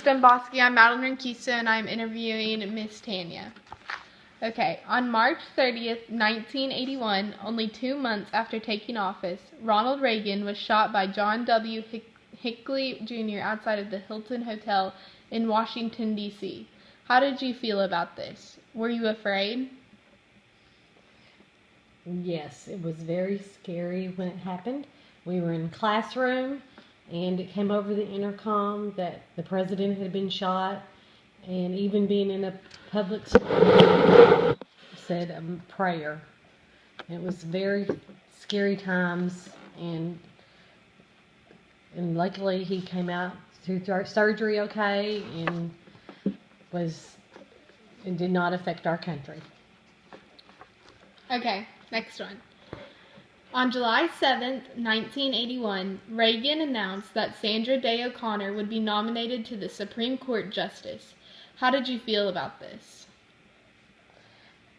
Domboski. I'm Madeline Ranquista, and I'm interviewing Miss Tanya. Okay, on March 30th, 1981, only 2 months after taking office, Ronald Reagan was shot by John W. Hinckley Jr. outside of the Hilton Hotel in Washington, D.C. How did you feel about this? Were you afraid? Yes, it was very scary when it happened. We were in classroom, and it came over the intercom that the president had been shot, and even being in a public school said a prayer. It was very scary times, and luckily he came out through surgery okay, and it did not affect our country. Okay, next one. On July 7th, 1981, Reagan announced that Sandra Day O'Connor would be nominated to the Supreme Court Justice. How did you feel about this?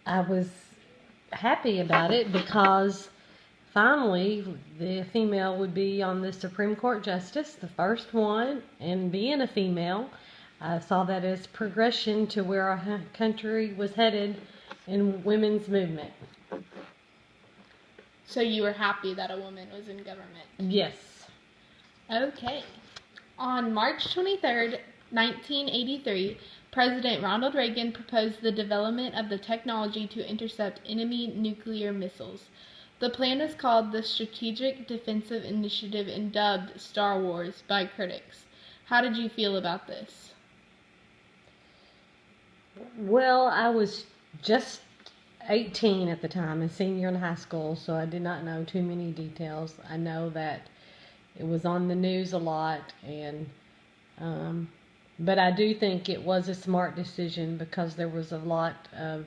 I was happy about it because finally the female would be on the Supreme Court Justice, the first one, and being a female, I saw that as progression to where our country was headed in women's movement. So you were happy that a woman was in government? Yes. Okay. On March 23rd, 1983, President Ronald Reagan proposed the development of the technology to intercept enemy nuclear missiles. The plan was called the Strategic Defensive Initiative and dubbed Star Wars by critics. How did you feel about this? Well, I was just 18 at the time, a senior in high school, so I did not know too many details. I know that it was on the news a lot, and but I do think it was a smart decision because there was a lot of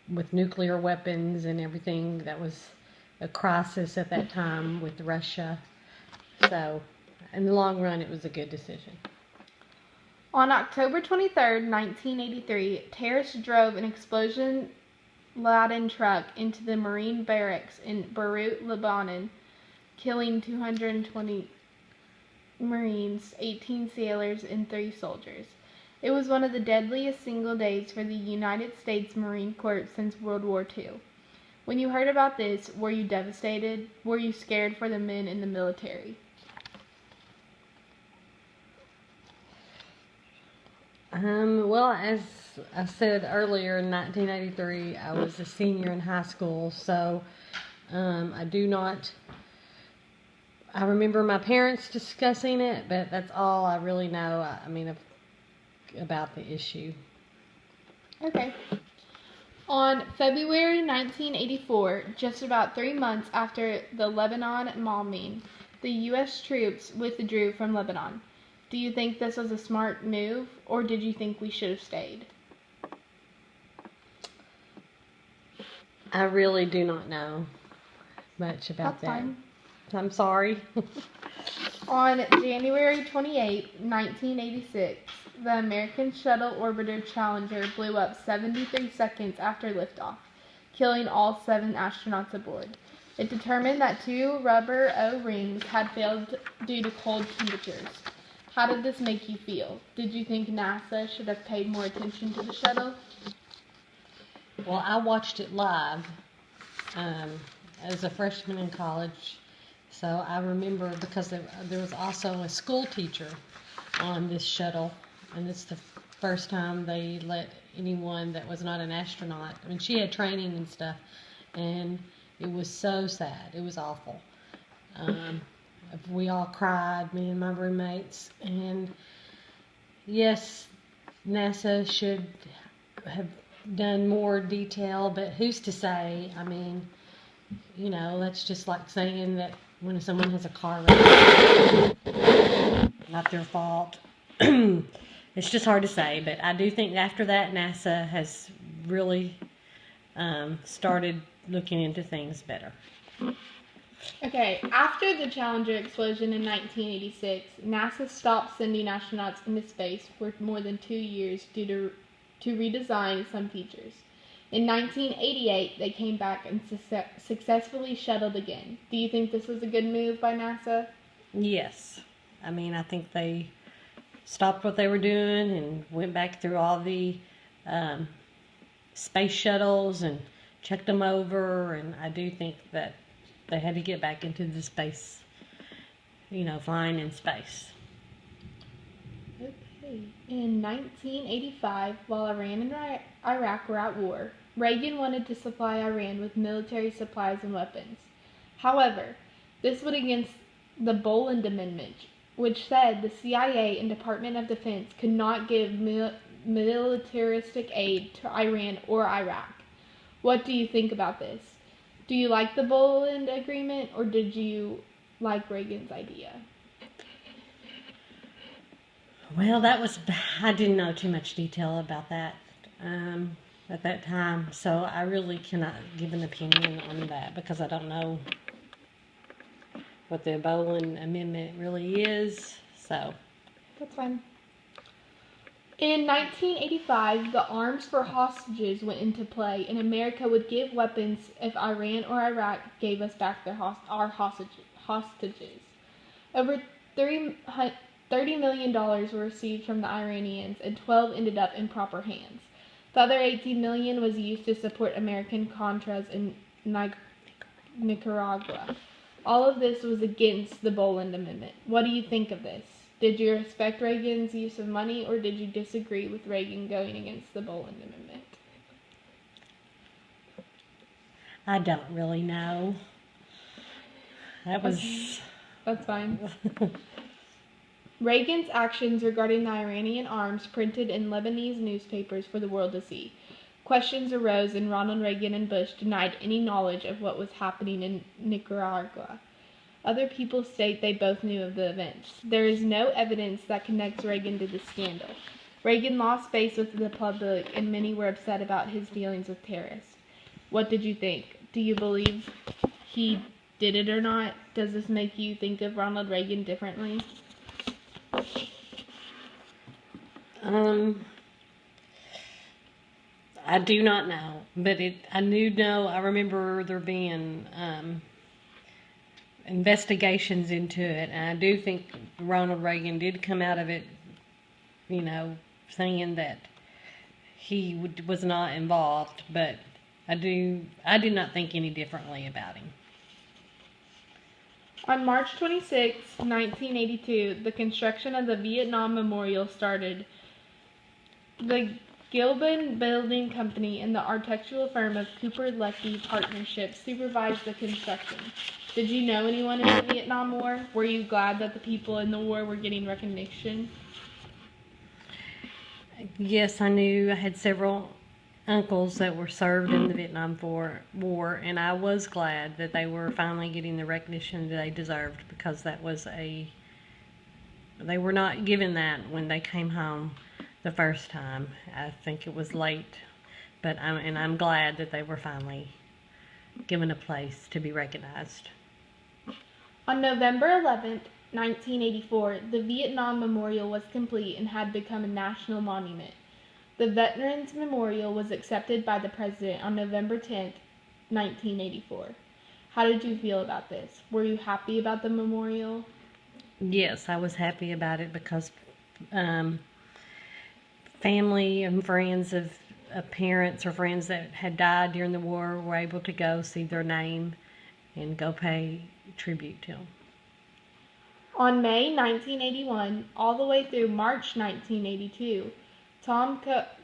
with nuclear weapons and everything, that was a crisis at that time with Russia. So in the long run, it was a good decision. On October 23rd, 1983, terrorists drove an explosion-laden truck into the Marine barracks in Beirut, Lebanon, killing 220 Marines, 18 sailors, and 3 soldiers. It was one of the deadliest single days for the United States Marine Corps since World War II. When you heard about this, were you devastated? Were you scared for the men in the military? Well, as I said earlier, in 1983, I was a senior in high school, so I remember my parents discussing it, but that's all I really know, about the issue. Okay. On February 1984, just about 3 months after the Lebanon bombing, the U.S. troops withdrew from Lebanon. Do you think this was a smart move, or did you think we should have stayed? I really do not know much about that. Fine. I'm sorry. On January 28, 1986, the American shuttle orbiter Challenger blew up 73 seconds after liftoff, killing all 7 astronauts aboard. It determined that 2 rubber O-rings had failed due to cold temperatures. How did this make you feel? Did you think NASA should have paid more attention to the shuttle? Well, I watched it live as a freshman in college, so I remember because there was also a school teacher on this shuttle, and it's the first time they let anyone that was not an astronaut. I mean, she had training and stuff, and it was so sad. It was awful. We all cried, me and my roommates, and yes, NASA should have done more detail, but who's to say? I mean, that's just like saying that when someone has a car wreck, not their fault. It's just hard to say, but I do think after that, NASA has really started looking into things better. Okay, after the Challenger explosion in 1986, NASA stopped sending astronauts into space for more than 2 years due to redesign some features. In 1988, they came back and successfully shuttled again. Do you think this was a good move by NASA? Yes. I mean, I think they stopped what they were doing and went back through all the um, space shuttles and checked them over. And I do think that they had to get back into the space, flying in space. Okay. In 1985, while Iran and Iraq were at war, Reagan wanted to supply Iran with military supplies and weapons. However, this went against the Boland Amendment, which said the CIA and Department of Defense could not give militaristic aid to Iran or Iraq. What do you think about this? Do you like the Boland Agreement, or did you like Reagan's idea? Well, I didn't know too much detail about that at that time, so I really cannot give an opinion on that because I don't know what the Boland Amendment really is. So That's fine. In 1985, the Arms for Hostages went into play, and America would give weapons if Iran or Iraq gave us back our hostages. Over $30 million were received from the Iranians, and 12 ended up in proper hands. The other $18 million was used to support American Contras in Nicaragua. All of this was against the Boland Amendment. What do you think of this? Did you respect Reagan's use of money, or did you disagree with Reagan going against the Boland Amendment? I don't really know. That's fine. Reagan's actions regarding the Iranian arms printed in Lebanese newspapers for the world to see. Questions arose, and Ronald Reagan and Bush denied any knowledge of what was happening in Nicaragua. Other people state they both knew of the events. There is no evidence that connects Reagan to the scandal. Reagan lost face with the public, and many were upset about his dealings with terrorists. What did you think? Do you believe he did it or not? Does this make you think of Ronald Reagan differently? I do not know, but I remember there being investigations into it, and I do think Ronald Reagan did come out of it, saying that he was not involved, but I do not think any differently about him. On March 26, 1982, the construction of the Vietnam Memorial started. The Gilbane Building Company and the architectural firm of Cooper Leckie Partnership supervised the construction. Did you know anyone in the Vietnam War? Were you glad that the people in the war were getting recognition? Yes, I knew. I had several uncles that were served in the Vietnam War, and I was glad that they were finally getting the recognition that they deserved, because they were not given that when they came home the first time. I think it was late, but I'm glad that they were finally given a place to be recognized. On November 11, 1984, the Vietnam Memorial was complete and had become a national monument. The Veterans Memorial was accepted by the President on November 10, 1984. How did you feel about this? Were you happy about the memorial? Yes, I was happy about it because family and friends of parents or friends that had died during the war were able to go see their name and go pay tribute to them. On May 1981, all the way through March 1982, Tom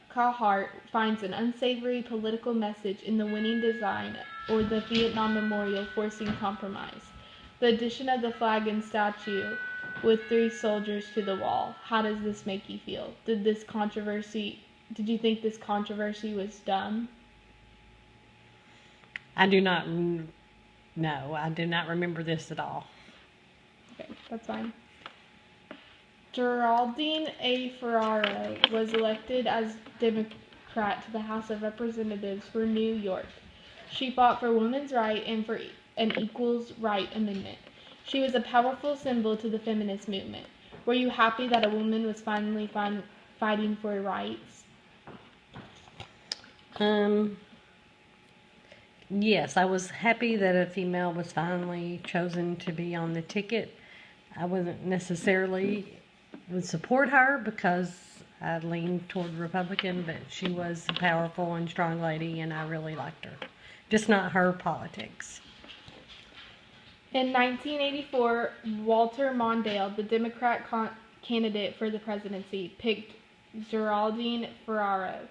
Cahart finds an unsavory political message in the winning design or the Vietnam Memorial, forcing compromise. The addition of the flag and statue with 3 soldiers to the wall. How does this make you feel? Did you think this controversy was dumb? I do not know. I do not remember this at all. Okay, that's fine. Geraldine A. Ferraro was elected as Democrat to the House of Representatives for New York. She fought for women's rights and for an equals right amendment. She was a powerful symbol to the feminist movement. Were you happy that a woman was finally fighting for rights? Yes, I was happy that a female was finally chosen to be on the ticket, I wasn't necessarily would support her because I leaned toward Republican, but she was a powerful and strong lady, and I really liked her. Just not her politics. In 1984, Walter Mondale, the Democrat candidate for the presidency, picked Geraldine Ferraro,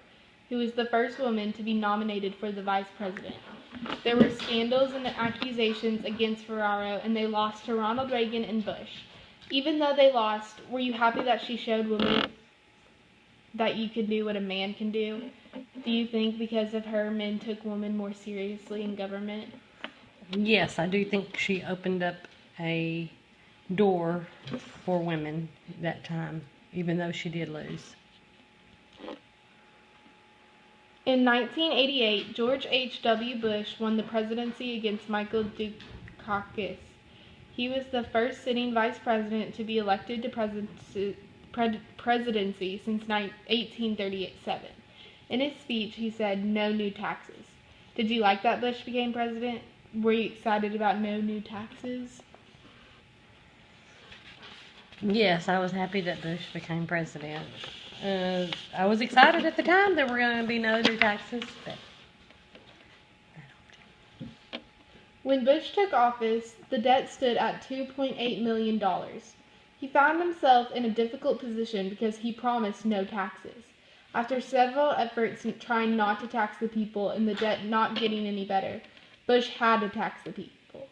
who was the first woman to be nominated for the vice president. There were scandals and accusations against Ferraro, and they lost to Ronald Reagan and Bush. Even though they lost, were you happy that she showed women that you could do what a man can do? Do you think because of her, men took women more seriously in government? Yes, I do think she opened up a door for women that time, even though she did lose. In 1988, George H.W. Bush won the presidency against Michael Dukakis. He was the first sitting vice president to be elected to presidency since 1837. In his speech, he said, "No new taxes." Did you like that Bush became president? Were you excited about no new taxes? Yes, I was happy that Bush became president. I was excited at the time there were going to be no new taxes, but When Bush took office, the debt stood at $2.8 million. He found himself in a difficult position because he promised no taxes. After several efforts trying not to tax the people and the debt not getting any better, Bush had to tax the people.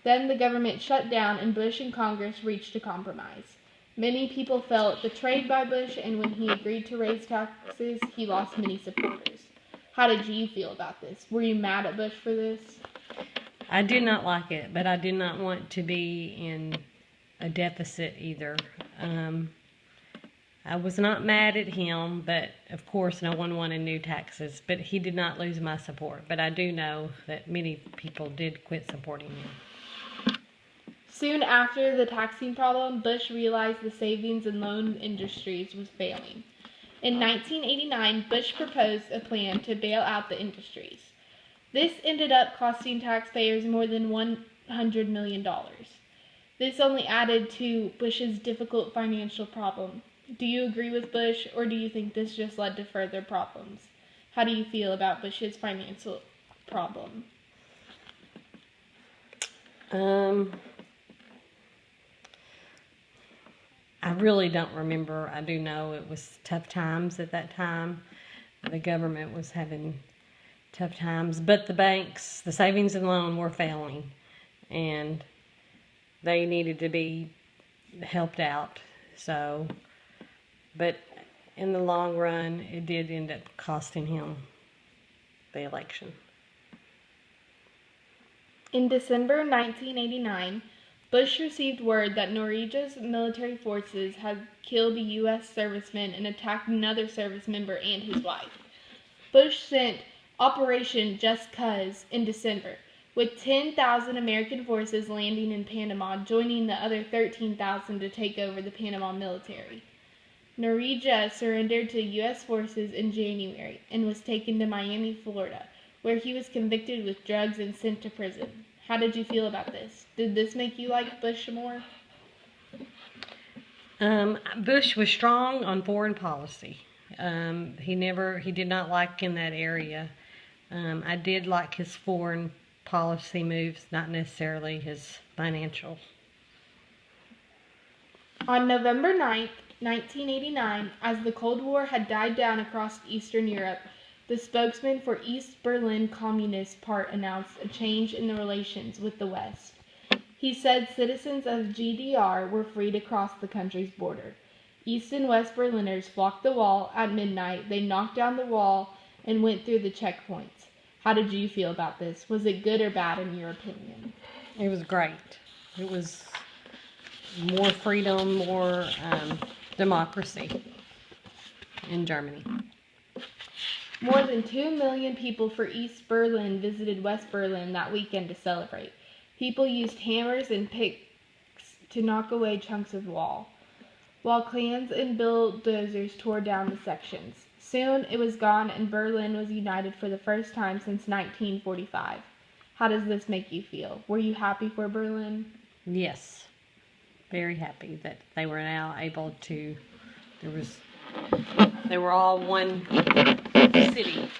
Then the government shut down and Bush and Congress reached a compromise. Many people felt betrayed by Bush, and when he agreed to raise taxes, he lost many supporters. How did you feel about this? Were you mad at Bush for this? I did not like it, but I did not want to be in a deficit either. I was not mad at him, but of course no one wanted new taxes, but he did not lose my support. But I do know that many people did quit supporting him. Soon after the taxing problem, Bush realized the savings and loan industries was failing. In 1989, Bush proposed a plan to bail out the industries. This ended up costing taxpayers more than $100 million. This only added to Bush's difficult financial problem. Do you agree with Bush, or do you think this just led to further problems? How do you feel about Bush's financial problem? I really don't remember. I do know it was tough times at that time. The government was having tough times, but the banks, the savings and loan were failing, and they needed to be helped out. So, but in the long run, it did end up costing him the election. In December 1989, Bush received word that Norwegia's military forces had killed a U.S. serviceman and attacked another service member and his wife. Bush sent Operation Just 'Cause in December, with 10,000 American forces landing in Panama, joining the other 13,000 to take over the Panama military. Norwegia surrendered to U.S. forces in January and was taken to Miami, Florida, where he was convicted with drugs and sent to prison. How did you feel about this? Did this make you like Bush more? Bush was strong on foreign policy. He did not like in that area. I did like his foreign policy moves, not necessarily his financial. On November 9th, 1989, as the Cold War had died down across Eastern Europe, the spokesman for East Berlin Communist Party announced a change in the relations with the West. He said citizens of GDR were free to cross the country's border. East and West Berliners flocked the wall. At midnight, they knocked down the wall and went through the checkpoints. How did you feel about this? Was it good or bad in your opinion? It was great. It was more freedom, more democracy in Germany. More than 2 million people for East Berlin visited West Berlin that weekend to celebrate. People used hammers and picks to knock away chunks of wall, while clans and bulldozers tore down the sections. Soon it was gone and Berlin was united for the first time since 1945. How does this make you feel? Were you happy for Berlin? Yes. very happy that they were now able to, they were all one city.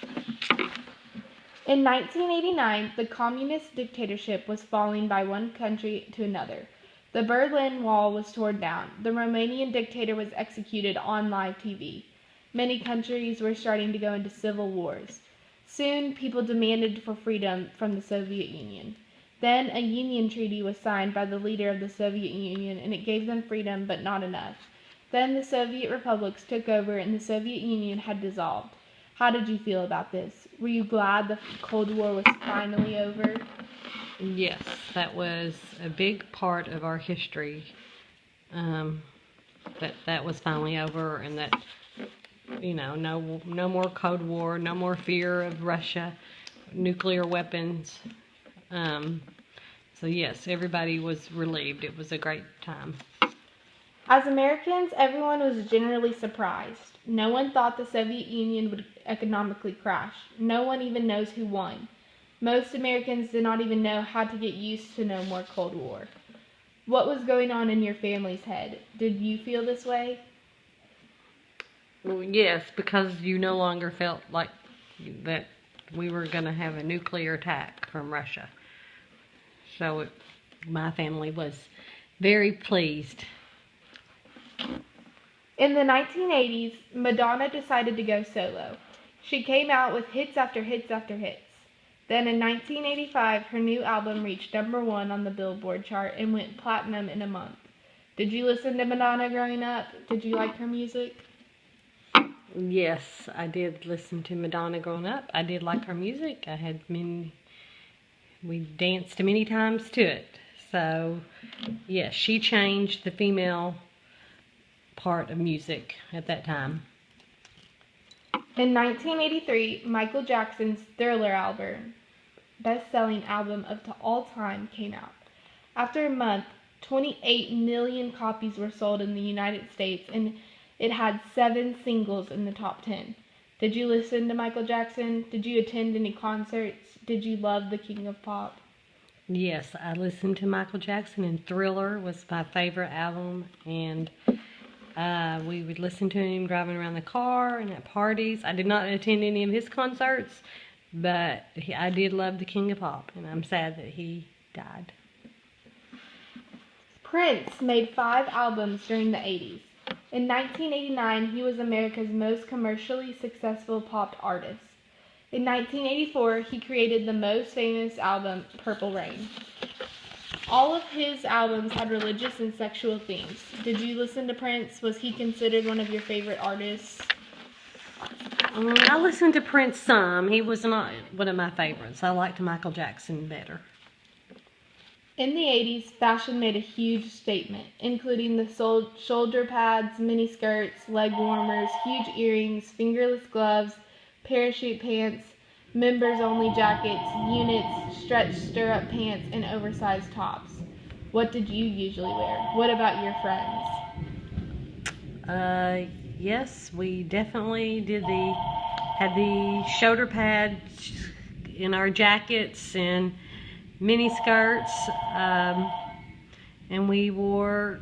In 1989, the communist dictatorship was falling by one country to another. The Berlin Wall was torn down. The Romanian dictator was executed on live TV. Many countries were starting to go into civil wars. Soon, people demanded for freedom from the Soviet Union. Then, a union treaty was signed by the leader of the Soviet Union, and it gave them freedom, but not enough. Then the Soviet republics took over, and the Soviet Union had dissolved. How did you feel about this? Were you glad the Cold War was finally over? Yes, that was a big part of our history. That was finally over, and that, no more Cold War, no more fear of Russia, nuclear weapons. So yes, everybody was relieved. It was a great time. As Americans, everyone was generally surprised. No one thought the Soviet Union would economically crash. No one even knows who won. Most Americans did not even know how to get used to no more Cold War. What was going on in your family's head? Did you feel this way? Well, yes, because you no longer felt like that we were going to have a nuclear attack from Russia. So my family was very pleased. In the 1980s, Madonna decided to go solo. She came out with hits after hits after hits. Then in 1985, her new album reached #1 on the Billboard chart and went platinum in a month. Did you listen to Madonna growing up? Did you like her music? Yes, I did listen to Madonna growing up. I did like her music. We danced many times to it. So, yes, she changed the female part of music at that time. In 1983, Michael Jackson's Thriller album, best-selling album of all time, came out. After a month, 28 million copies were sold in the United States, and it had 7 singles in the top 10. Did you listen to Michael Jackson? Did you attend any concerts? Did you love the King of Pop? Yes, I listened to Michael Jackson, and Thriller was my favorite album, and we would listen to him driving around the car and at parties. I did not attend any of his concerts, but I did love the King of Pop, and I'm sad that he died. Prince made 5 albums during the 80s. In 1989, he was America's most commercially successful pop artist. In 1984, he created the most famous album, Purple Rain. All of his albums had religious and sexual themes. Did you listen to Prince? Was he considered one of your favorite artists? I listened to Prince some. He was not one of my favorites. I liked Michael Jackson better. In the 80s, fashion made a huge statement, including the shoulder pads, mini skirts, leg warmers, huge earrings, fingerless gloves, parachute pants, members-only jackets, units, stretched stirrup pants, and oversized tops. What did you usually wear? What about your friends? Yes, we definitely had the shoulder pads in our jackets and mini skirts, and we wore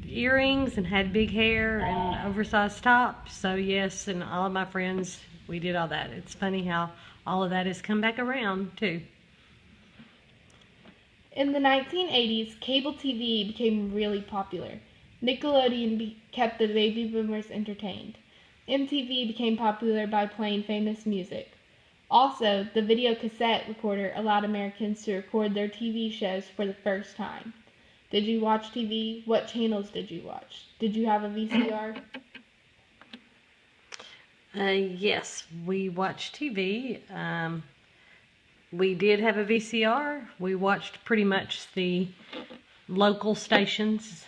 earrings and had big hair and oversized tops. So yes, and all of my friends, we did all that. It's funny how all of that has come back around too. In the 1980s, cable TV became really popular. Nickelodeon kept the baby boomers entertained. MTV became popular by playing famous music. Also, the video cassette recorder allowed Americans to record their TV shows for the first time. Did you watch TV? What channels did you watch? Did you have a VCR? Yes, we watched TV. We did have a VCR. We watched pretty much the local stations.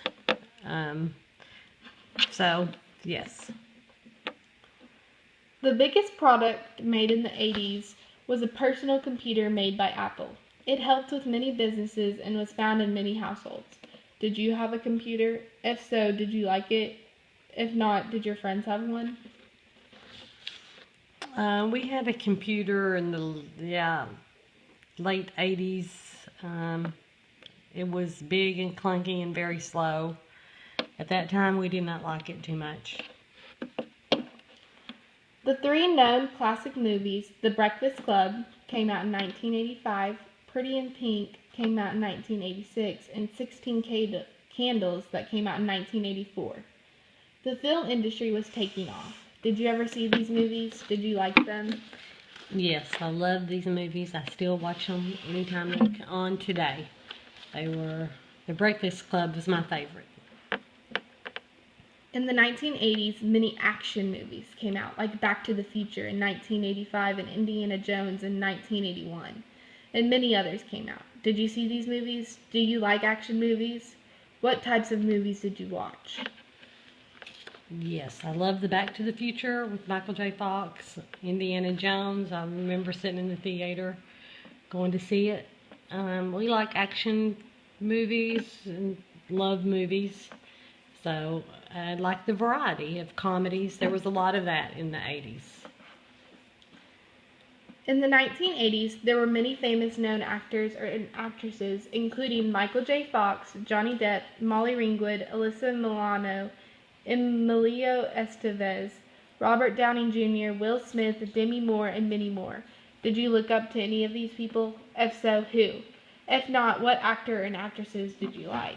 So, yes. The biggest product made in the 80s was a personal computer made by Apple. It helped with many businesses and was found in many households. Did you have a computer? If so, did you like it? If not, did your friends have one? We had a computer in the late 80s. It was big and clunky and very slow. At that time, we did not like it too much. The three known classic movies, The Breakfast Club, came out in 1985, Pretty in Pink came out in 1986, and 16 Candles that came out in 1984. The film industry was taking off. Did you ever see these movies? Did you like them? Yes, I love these movies. I still watch them anytime they're on today. The Breakfast Club was my favorite. In the 1980s, many action movies came out, like Back to the Future in 1985 and Indiana Jones in 1981, and many others came out. Did you see these movies? Do you like action movies? What types of movies did you watch? Yes, I love the Back to the Future with Michael J. Fox, Indiana Jones. I remember sitting in the theater going to see it. We like action movies and love movies. So I like the variety of comedies. There was a lot of that in the 80s. In the 1980s, there were many famous known actors and actresses, including Michael J. Fox, Johnny Depp, Molly Ringwood, Alyssa Milano, Emilio Estevez, Robert Downey Jr., Will Smith, Demi Moore, and many more. Did you look up to any of these people? If so, who? If not, what actor and actresses did you like?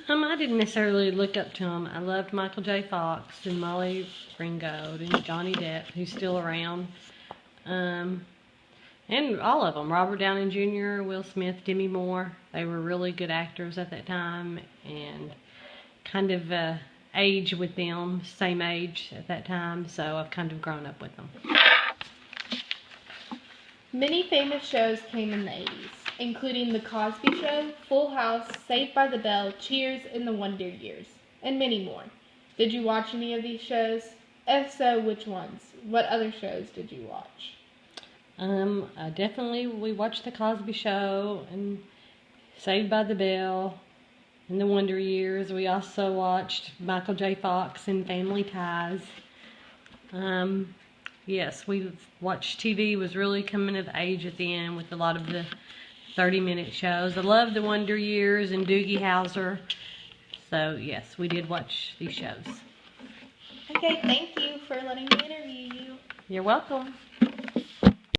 I didn't necessarily look up to him. I loved Michael J. Fox and Molly Ringwald and Johnny Depp, who's still around. And all of them. Robert Downey Jr., Will Smith, Demi Moore. They were really good actors at that time, and kind of age with them, same age at that time, so I've kind of grown up with them. Many famous shows came in the 80s, including The Cosby Show, Full House, Saved by the Bell, Cheers, and The Wonder Years, and many more. Did you watch any of these shows? If so, which ones? What other shows did you watch? We watched The Cosby Show and Saved by the Bell and The Wonder Years. We also watched Michael J. Fox and Family Ties. Yes, we watched TV was really coming of age at the end with a lot of the 30-minute shows. I love The Wonder Years and Doogie Howser. So, yes, we did watch these shows. Okay, thank you for letting me interview you. You're welcome.